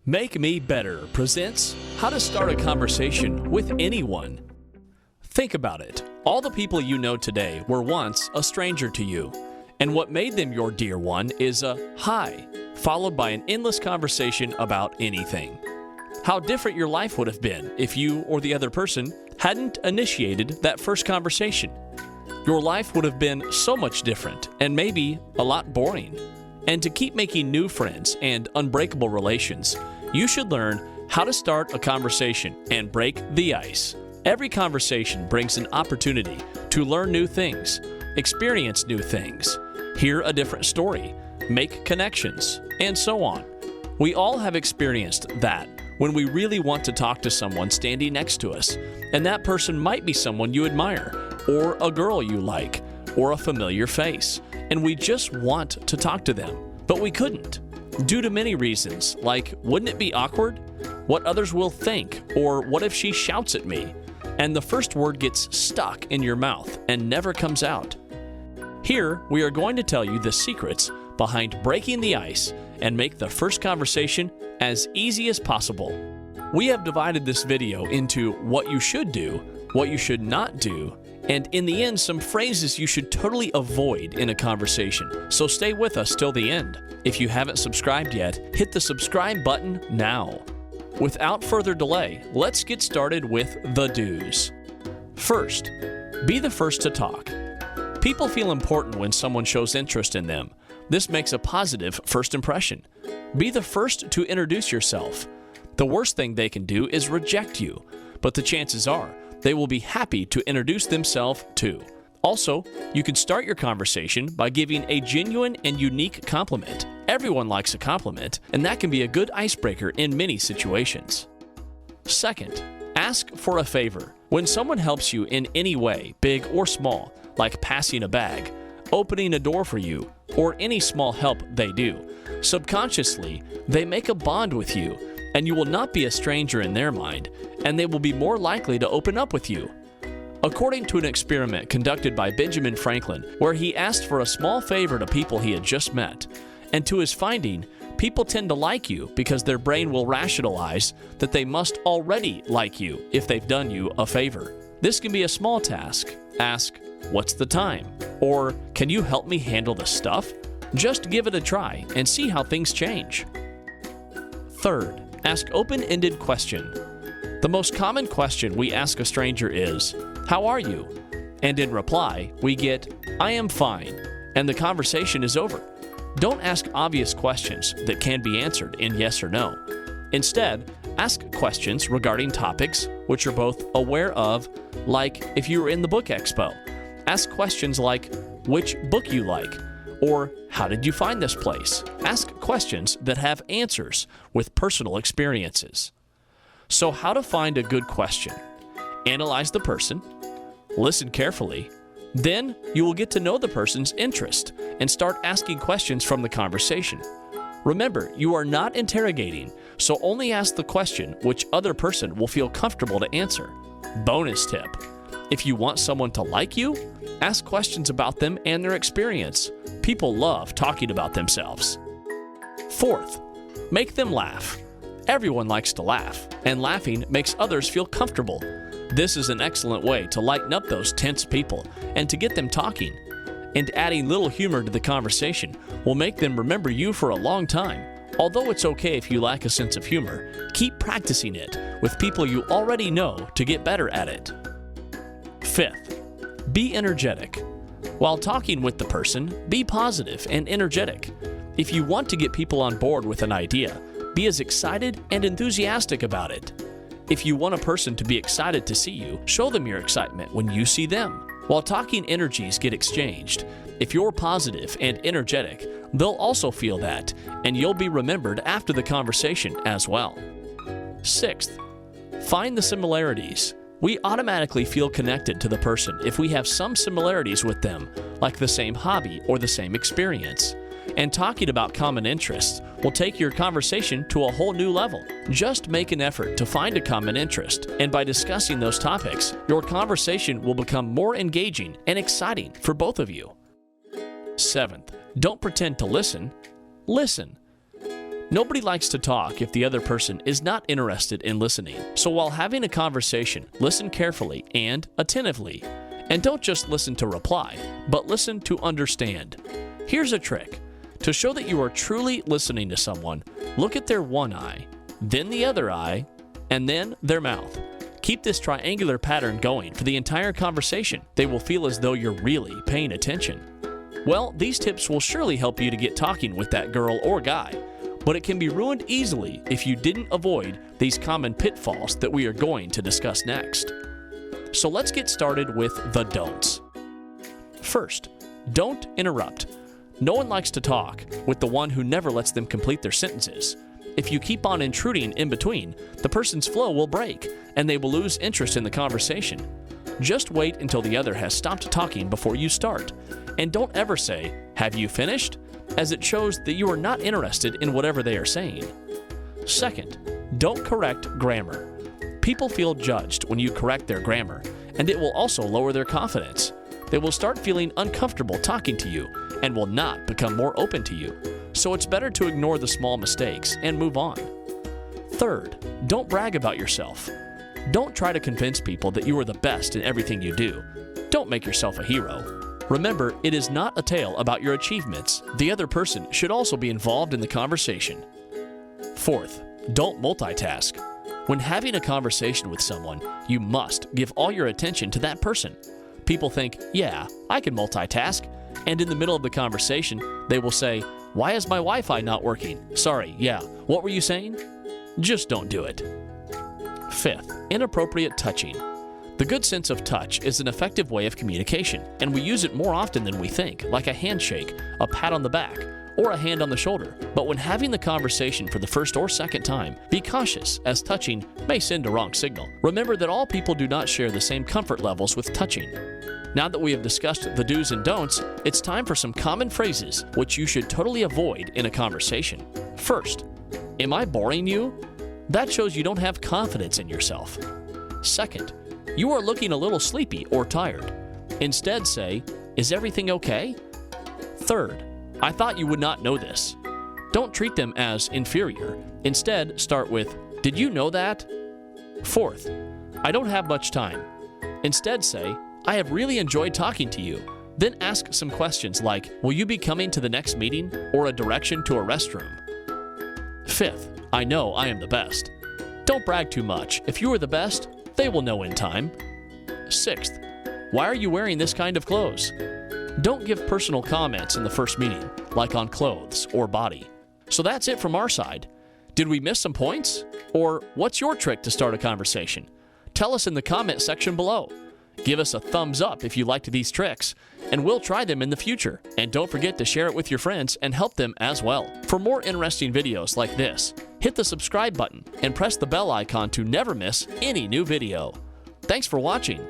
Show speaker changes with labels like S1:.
S1: Make Me Better presents How to Start a Conversation with Anyone. Think about it. All the people you know today were once a stranger to you. And what made them your dear one is a hi, followed by an endless conversation about anything. How different your life would have been if you or the other person hadn't initiated that first conversation. Your life would have been so much different and maybe a lot boring. And to keep making new friends and unbreakable relations, you should learn how to start a conversation and break the ice. Every conversation brings an opportunity to learn new things, experience new things, hear a different story, make connections, and so on. We all have experienced that when we really want to talk to someone standing next to us, and that person might be someone you admire, or a girl you like, or a familiar face, and we just want to talk to them, but we couldn't, due to many reasons, like wouldn't it be awkward? What others will think, or what if she shouts at me? And the first word gets stuck in your mouth and never comes out. Here, we are going to tell you the secrets behind breaking the ice and make the first conversation as easy as possible. We have divided this video into what you should do, what you should not do, and in the end, some phrases you should totally avoid in a conversation. So stay with us till the end. If you haven't subscribed yet, hit the subscribe button now. Without further delay, let's get started with the do's. First, be the first to talk. People feel important when someone shows interest in them. This makes a positive first impression. Be the first to introduce yourself. The worst thing they can do is reject you, but the chances are they will be happy to introduce themselves too. Also, you can start your conversation by giving a genuine and unique compliment. Everyone likes a compliment, and that can be a good icebreaker in many situations. Second, ask for a favor. When someone helps you in any way, big or small, like passing a bag, opening a door for you, or any small help they do, subconsciously, they make a bond with you, and you will not be a stranger in their mind, and they will be more likely to open up with you. According to an experiment conducted by Benjamin Franklin, where he asked for a small favor to people he had just met, and to his finding, people tend to like you because their brain will rationalize that they must already like you if they've done you a favor. This can be a small task. Ask, "What's the time?" Or, "Can you help me handle the stuff?" Just give it a try and see how things change. Third, ask open-ended question. The most common question we ask a stranger is, "How are you?" And in reply, we get, "I am fine," and the conversation is over. Don't ask obvious questions that can be answered in yes or no. Instead, ask questions regarding topics which you're both aware of, like if you were in the book expo. Ask questions like, which book you like, or how did you find this place? Ask questions that have answers with personal experiences. So how to find a good question? Analyze the person, listen carefully, then you will get to know the person's interest and start asking questions from the conversation. Remember, you are not interrogating, so only ask the question which other person will feel comfortable to answer. Bonus tip: if you want someone to like you, ask questions about them and their experience. People love talking about themselves. Fourth, make them laugh. Everyone likes to laugh, and laughing makes others feel comfortable. This is an excellent way to lighten up those tense people and to get them talking. And adding little humor to the conversation will make them remember you for a long time. Although it's okay if you lack a sense of humor, keep practicing it with people you already know to get better at it. Fifth, be energetic. While talking with the person, be positive and energetic. If you want to get people on board with an idea, be as excited and enthusiastic about it. If you want a person to be excited to see you, show them your excitement when you see them. While talking energies get exchanged, if you're positive and energetic, they'll also feel that, and you'll be remembered after the conversation as well. Sixth, find the similarities. We automatically feel connected to the person if we have some similarities with them, like the same hobby or the same experience. And talking about common interests will take your conversation to a whole new level. Just make an effort to find a common interest, and by discussing those topics, your conversation will become more engaging and exciting for both of you. Seventh, don't pretend to listen. Listen. Nobody likes to talk if the other person is not interested in listening. So while having a conversation, listen carefully and attentively. And don't just listen to reply, but listen to understand. Here's a trick. To show that you are truly listening to someone, look at their one eye, then the other eye, and then their mouth. Keep this triangular pattern going for the entire conversation. They will feel as though you're really paying attention. Well, these tips will surely help you to get talking with that girl or guy, but it can be ruined easily if you didn't avoid these common pitfalls that we are going to discuss next. So let's get started with the don'ts. First, don't interrupt. No one likes to talk with the one who never lets them complete their sentences. If you keep on intruding in between, the person's flow will break, and they will lose interest in the conversation. Just wait until the other has stopped talking before you start. And don't ever say, "Have you finished?" as it shows that you are not interested in whatever they are saying. Second, don't correct grammar. People feel judged when you correct their grammar, and it will also lower their confidence. They will start feeling uncomfortable talking to you and will not become more open to you. So it's better to ignore the small mistakes and move on. Third, don't brag about yourself. Don't try to convince people that you are the best in everything you do. Don't make yourself a hero. Remember, it is not a tale about your achievements. The other person should also be involved in the conversation. Fourth, don't multitask. When having a conversation with someone, you must give all your attention to that person. People think, "Yeah, I can multitask," and in the middle of the conversation, they will say, "Why is my Wi-Fi not working? Sorry, yeah, what were you saying?" Just don't do it. Fifth, inappropriate touching. The good sense of touch is an effective way of communication, and we use it more often than we think, like a handshake, a pat on the back, or a hand on the shoulder. But when having the conversation for the first or second time, be cautious, as touching may send a wrong signal. Remember that all people do not share the same comfort levels with touching. Now that we have discussed the do's and don'ts, it's time for some common phrases which you should totally avoid in a conversation. First, "Am I boring you?" That shows you don't have confidence in yourself. Second, "You are looking a little sleepy or tired." Instead say, "Is everything okay?" Third, "I thought you would not know this." Don't treat them as inferior. Instead, start with, "Did you know that?" Fourth, "I don't have much time." Instead say, "I have really enjoyed talking to you." Then ask some questions like, "Will you be coming to the next meeting?" or a direction to a restroom. Fifth, "I know I am the best." Don't brag too much. If you are the best, they will know in time. Sixth, "Why are you wearing this kind of clothes?" Don't give personal comments in the first meeting, like on clothes or body. So that's it from our side. Did we miss some points? Or what's your trick to start a conversation? Tell us in the comment section below. Give us a thumbs up if you liked these tricks, and we'll try them in the future. And don't forget to share it with your friends and help them as well. For more interesting videos like this, hit the subscribe button and press the bell icon to never miss any new video. Thanks for watching.